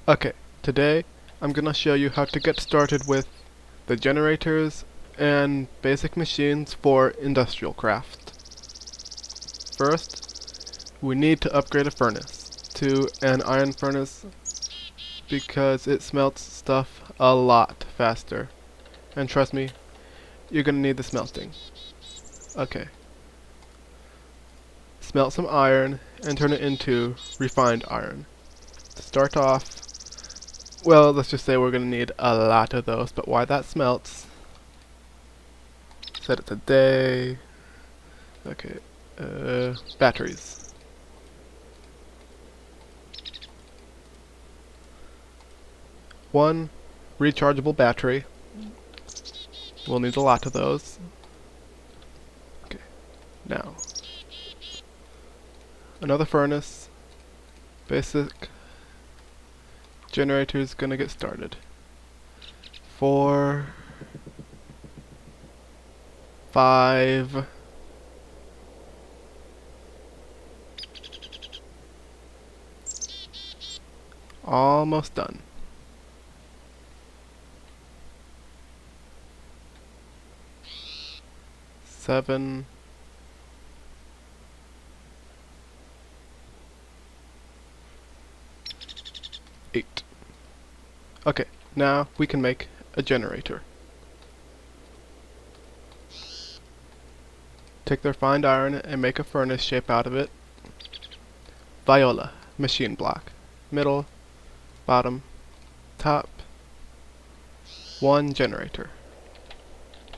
Okay, today I'm gonna show you how to get started with the generators and basic machines for industrial craft. First, we need to upgrade a furnace to an iron furnace because it smelts stuff a lot faster. And trust me, you're gonna need the smelting. Okay. Smelt some iron and turn it into refined iron. To start off, well, let's just say we're going to need a lot of those, but why that smelts, set it to day. Okay, batteries. One rechargeable battery. We'll need a lot of those. Okay, now another furnace. Basic generator is gonna get started. 4, 5, almost done. 7, 8. Okay, now we can make a generator. Take their refined iron and make a furnace shape out of it. Viola, machine block. Middle, bottom, top. 1 generator.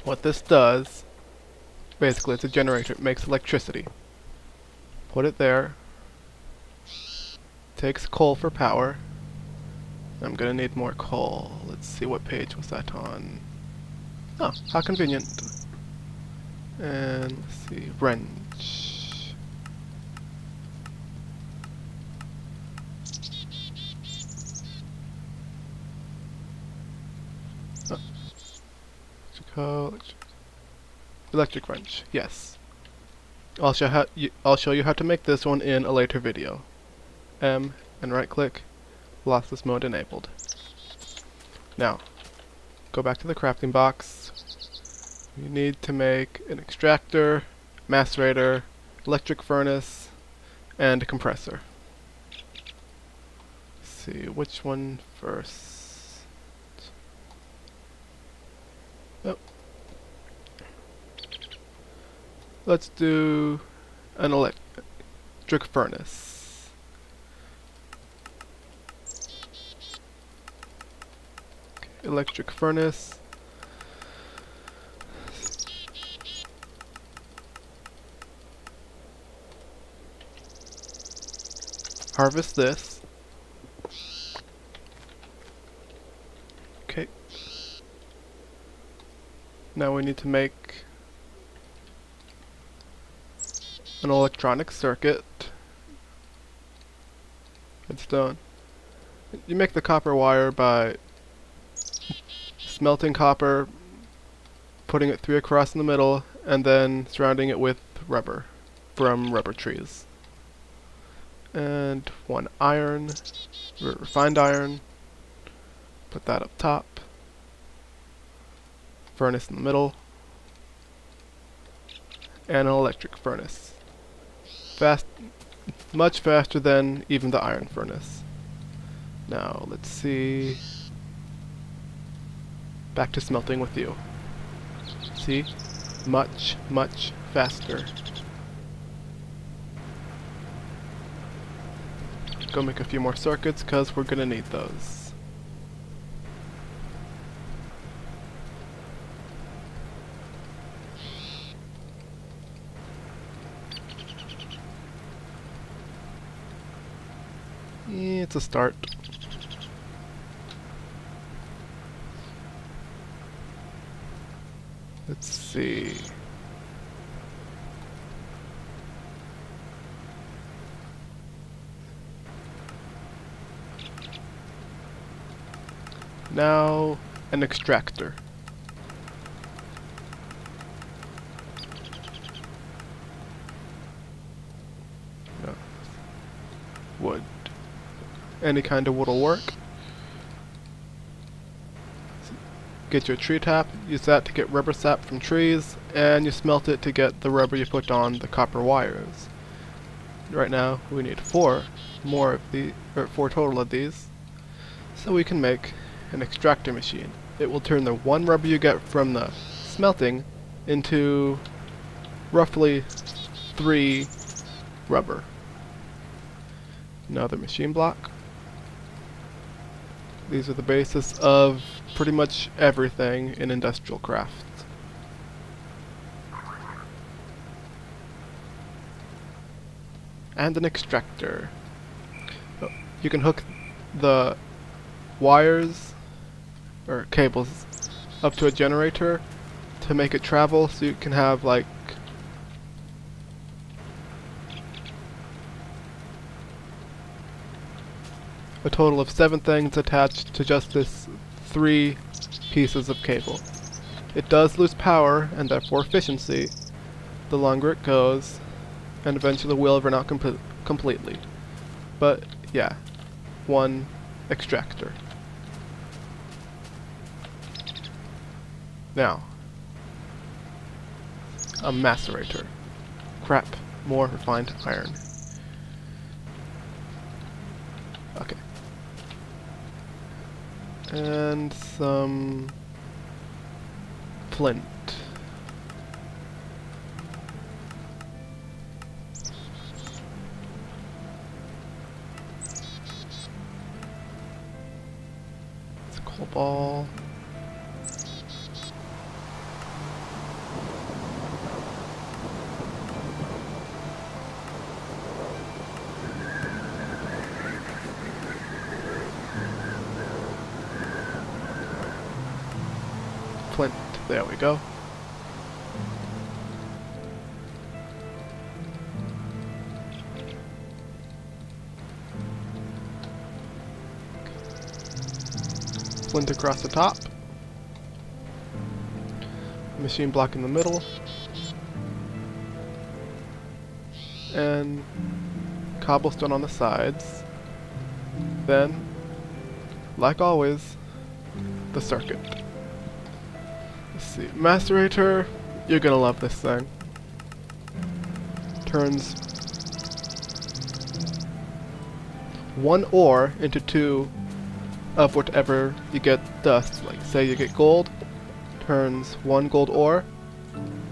What this does, basically it's a generator, it makes electricity. Put it there. Takes coal for power. I'm gonna need more coal. Let's see, what page was that on? Oh, how convenient. And let's see, wrench. Oh. Electric wrench, yes. I'll show you how to make this one in a later video. M and right click, lossless mode enabled. Now, go back to the crafting box. You need to make an extractor, macerator, electric furnace, and a compressor. Let's see, which one first? Oh. Let's do an electric furnace. Electric furnace. Harvest this. Okay. Now we need to make an electronic circuit. It's done. You make the copper wire by smelting copper, putting it 3 across in the middle, and then surrounding it with rubber from rubber trees. And 1 iron, refined iron, put that up top, furnace in the middle, and an electric furnace. Much faster than even the iron furnace. Now let's see. Back to smelting with you. See? Much, much faster. Go make a few more circuits because we're gonna need those. It's a start. Let's see. Now, an extractor. No. Wood. Any kind of wood will work. get your tree tap, use that to get rubber sap from trees, and you smelt it to get the rubber you put on the copper wires. Right now we need 4 more of the, or 4 total of these, so we can make an extractor machine. It will turn the 1 rubber you get from the smelting into roughly 3 rubber. Another machine block. These are the basis of pretty much everything in industrial crafts. And an extractor. You can hook the wires or cables up to a generator to make it travel, so you can have like a total of 7 things attached to just this 3 pieces of cable. It does lose power and therefore efficiency the longer it goes, and eventually will run out completely. But yeah, 1 extractor. Now, a macerator. Crap, more refined iron. Okay. And some flint. It's a coal ball. Flint. There we go. Flint across the top. Machine block in the middle. And cobblestone on the sides. Then, like always, the circuit. Let's see, macerator, you're gonna love this thing. Turns 1 ore into 2 of whatever you get dust. Like say you get gold, turns 1 gold ore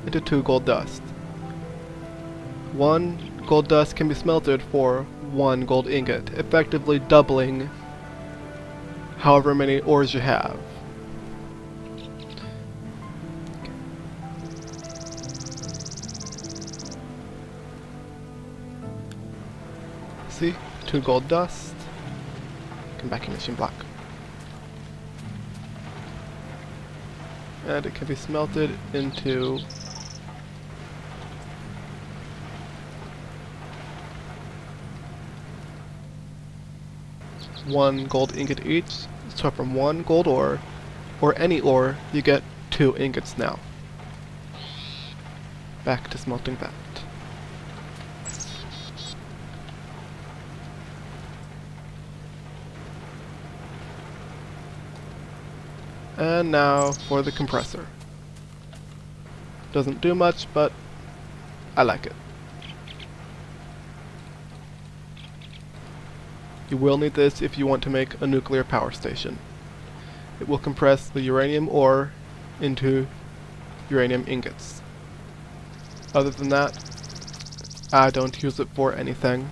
into 2 gold dust. 1 gold dust can be smelted for 1 gold ingot, effectively doubling however many ores you have. See? 2 gold dust. Come back in machine block. And it can be smelted into one gold ingot each. So from 1 gold ore, or any ore, you get 2 ingots now. Back to smelting that. And now for the compressor. Doesn't do much, but I like it. You will need this if you want to make a nuclear power station. It will compress the uranium ore into uranium ingots. Other than that, I don't use it for anything.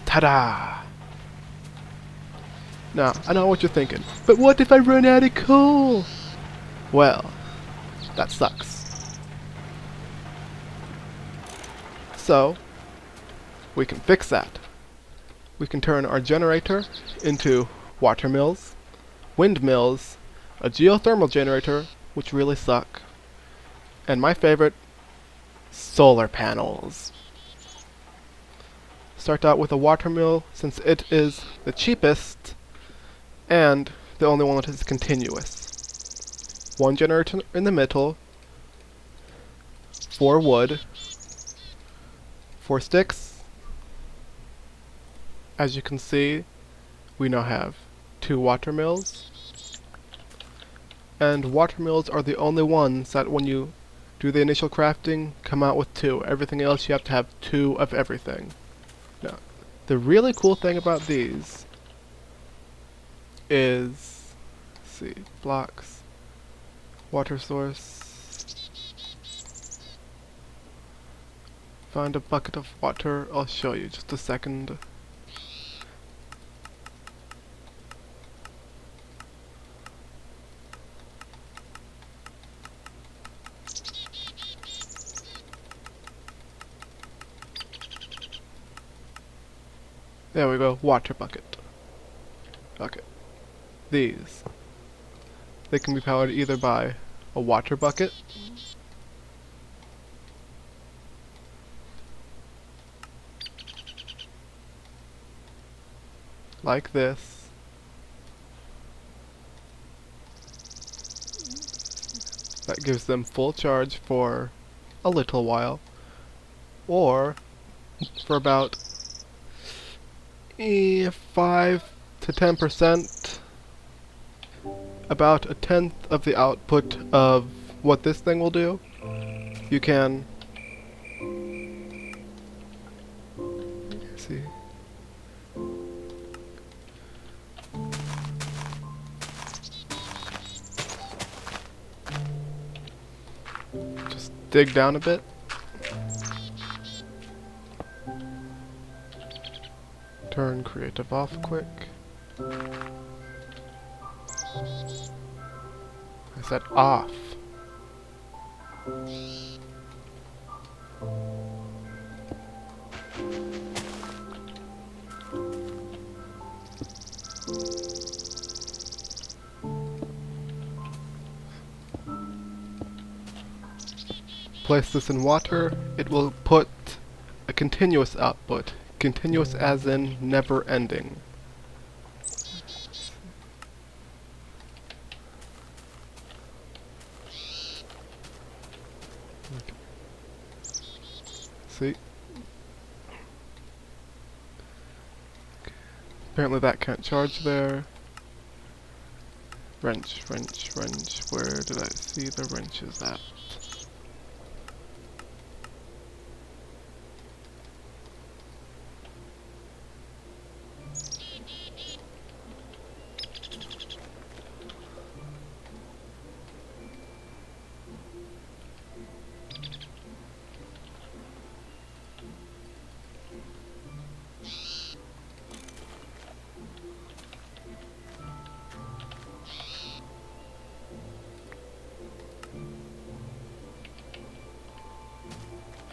Ta-da! Now, I know what you're thinking, but what if I run out of coal? Well, that sucks. So, we can fix that. We can turn our generator into water mills, windmills, a geothermal generator, which really suck, and my favorite, solar panels. Start out with a water mill since it is the cheapest and the only one that is continuous. 1 generator in the middle, 4 wood, 4 sticks. As you can see, we now have 2 water mills, And water mills are the only ones that when you do the initial crafting, come out with 2. Everything else you have to have 2 of everything. Now, the really cool thing about these is, let's see, blocks, water source, find a bucket of water. I'll show you just a second. There we go, water bucket. Okay. These. They can be powered either by a water bucket, like this, that gives them full charge for a little while, or for about 5 to 10%, about 1/10 of the output of what this thing will do. You can see. Just dig down a bit. Turn creative off quick. I said off. Place this in water, it will put a continuous output. Continuous as in never ending. Okay. See? Okay. Apparently that can't charge there. Wrench, wrench, wrench. Where did I see the wrenches at?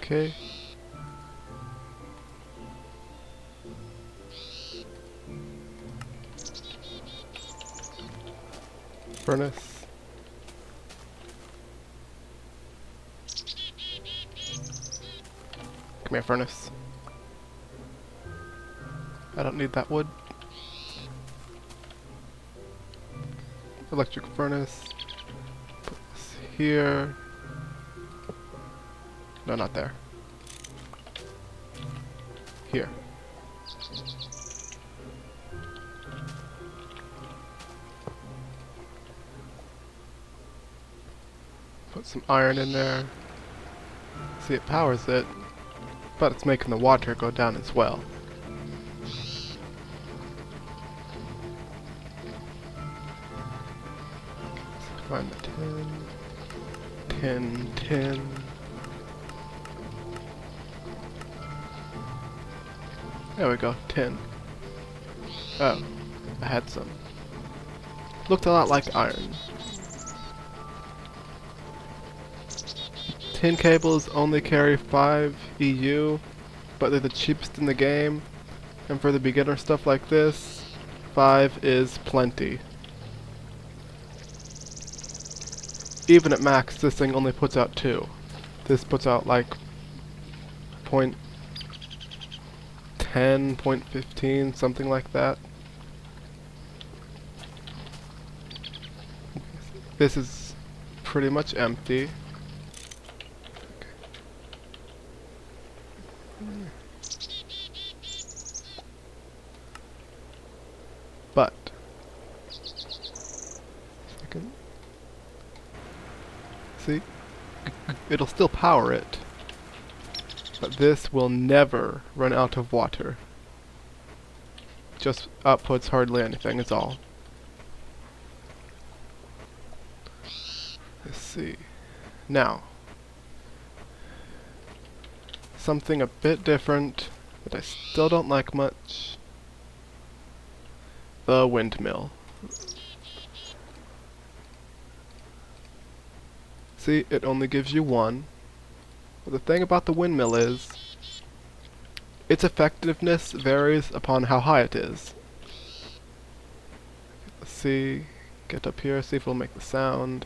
Okay. Furnace. Come here, furnace. I don't need that wood. Electric furnace. Put this here. No, not there. Here. Put some iron in there. See, it powers it, but it's making the water go down as well. Find the tin. There we go, tin. Oh, I had some. Looked a lot like iron. Tin cables only carry 5 EU, but they're the cheapest in the game. And for the beginner stuff like this, 5 is plenty. Even at max, this thing only puts out 2. This puts out like 0.10, 0.15, something like that. This is pretty much empty. But, second. See? It'll still power it, but this will never run out of water. Just outputs hardly anything, is all. Let's see. Now, something a bit different that I still don't like much. The windmill. See, it only gives you one. But the thing about the windmill is, its effectiveness varies upon how high it is. Let's see, get up here, see if it'll make the sound.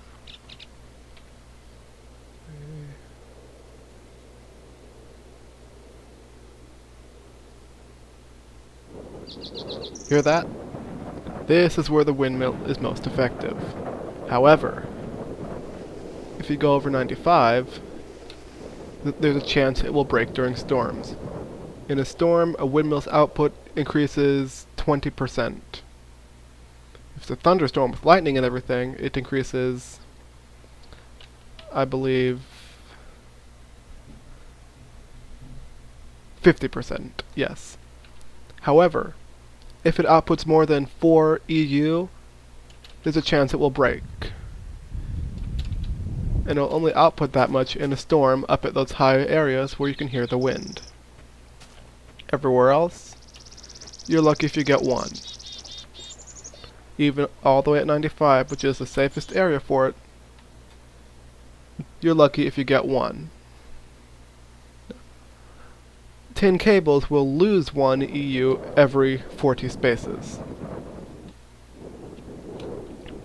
Hear that? This is where the windmill is most effective. However, if you go over 95, there's a chance it will break during storms. In a storm, a windmill's output increases 20%. If it's a thunderstorm with lightning and everything, it increases, I believe, 50%, yes. However, if it outputs more than 4 EU, there's a chance it will break. And it'll only output that much in a storm up at those high areas where you can hear the wind. Everywhere else, you're lucky if you get 1. Even all the way at 95, which is the safest area for it, you're lucky if you get 1. Tin cables will lose 1 EU every 40 spaces.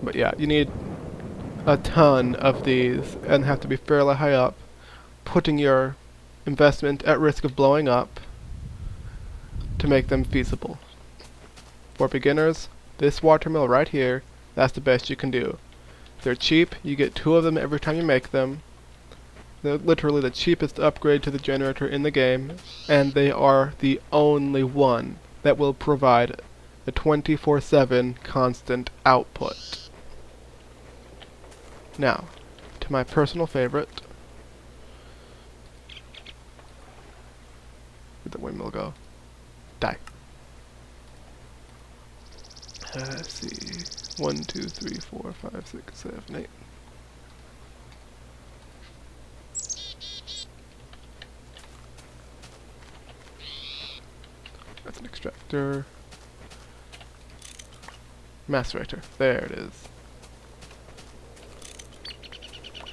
But yeah, you need a ton of these and have to be fairly high up, putting your investment at risk of blowing up to make them feasible. For beginners, this watermill right here, that's the best you can do. They're cheap, you get 2 of them every time you make them. They're literally the cheapest upgrade to the generator in the game, and they are the only one that will provide a 24/7 constant output. Now, to my personal favorite. Where'd the windmill go? Die. Let's see. 1, 2, 3, 4, 5, 6, 7, 8. That's an extractor. Macerator. There it is.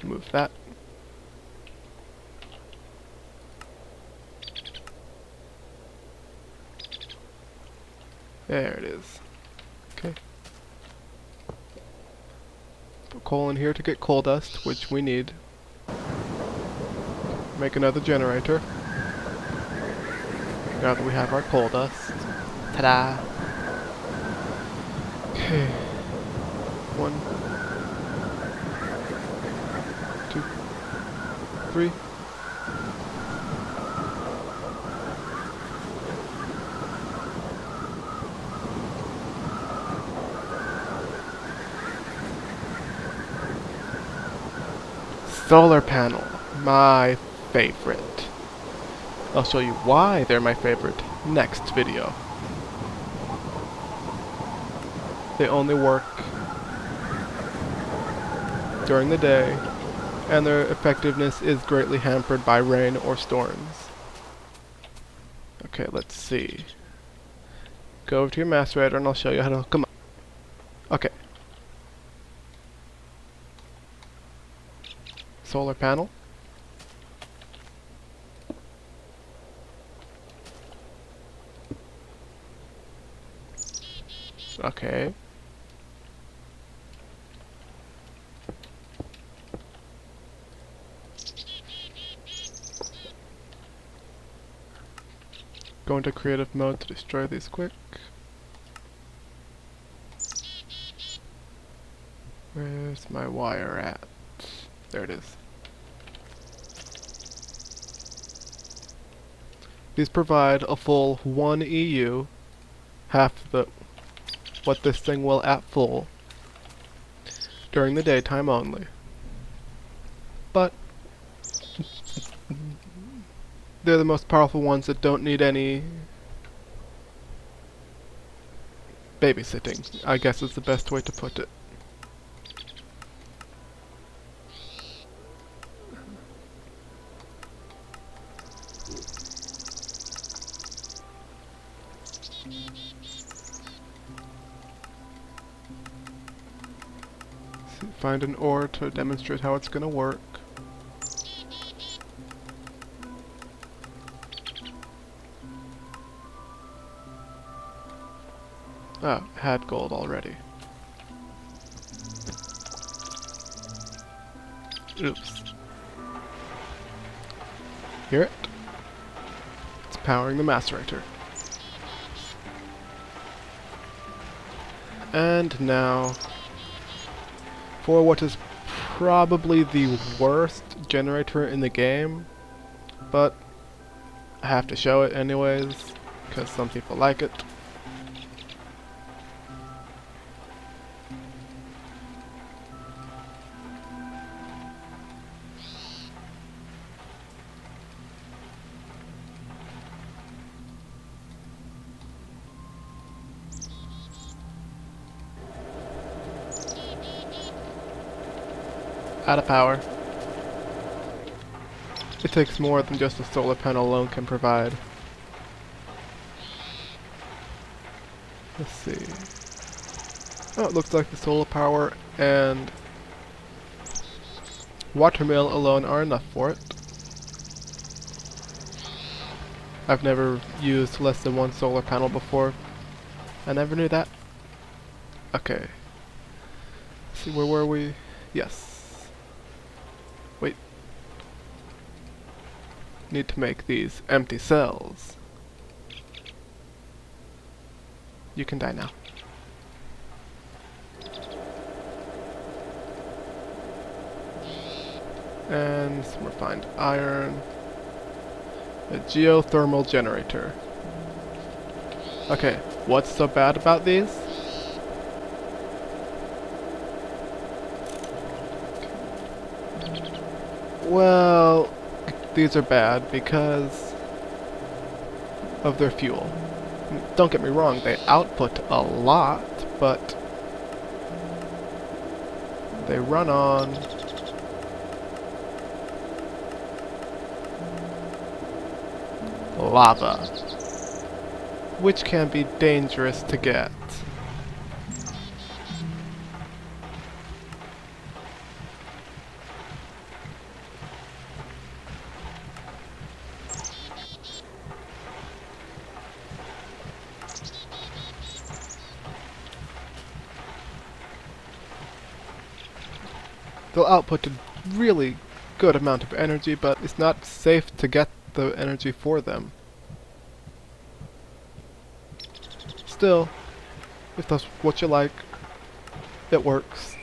Move that. There it is. Okay. Put coal in here to get coal dust, which we need. Make another generator. Now that we have our coal dust. Ta-da! Okay. 1, 2, 3. Solar panel, my favorite. I'll show you why they're my favorite next video. They only work during the day, and their effectiveness is greatly hampered by rain or storms. Okay, let's see. Go over to your macerator and I'll show you how to come on. Okay. Solar panel. Okay. Go into creative mode to destroy these quick. Where's my wire at? There it is. These provide a full 1 EU, half the what this thing will at full, during the daytime only. but they're the most powerful ones that don't need any babysitting, I guess is the best way to put it. Find an ore to demonstrate how it's gonna work. Oh, had gold already. Oops. Hear it? It's powering the macerator. And now, for what is probably the worst generator in the game, but I have to show it anyways, because some people like it. Out of power. It takes more than just a solar panel alone can provide. Let's see. Oh, it looks like the solar power and water mill alone are enough for it. I've never used less than one solar panel before. I never knew that. Okay. Let's see, where were we? Yes. Wait. Need to make these empty cells. You can die now. And some refined iron. A geothermal generator. Okay, what's so bad about these? Well, these are bad because of their fuel. Don't get me wrong, they output a lot, but they run on lava, which can be dangerous to get. They'll output a really good amount of energy, but it's not safe to get the energy for them. Still, if that's what you like, it works.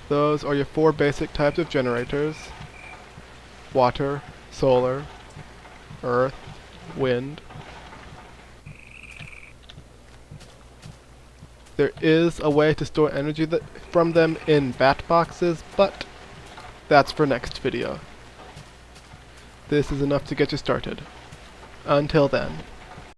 Those are your 4 basic types of generators: water, solar, earth, wind. There is a way to store energy from them in bat boxes, but that's for next video. This is enough to get you started. Until then.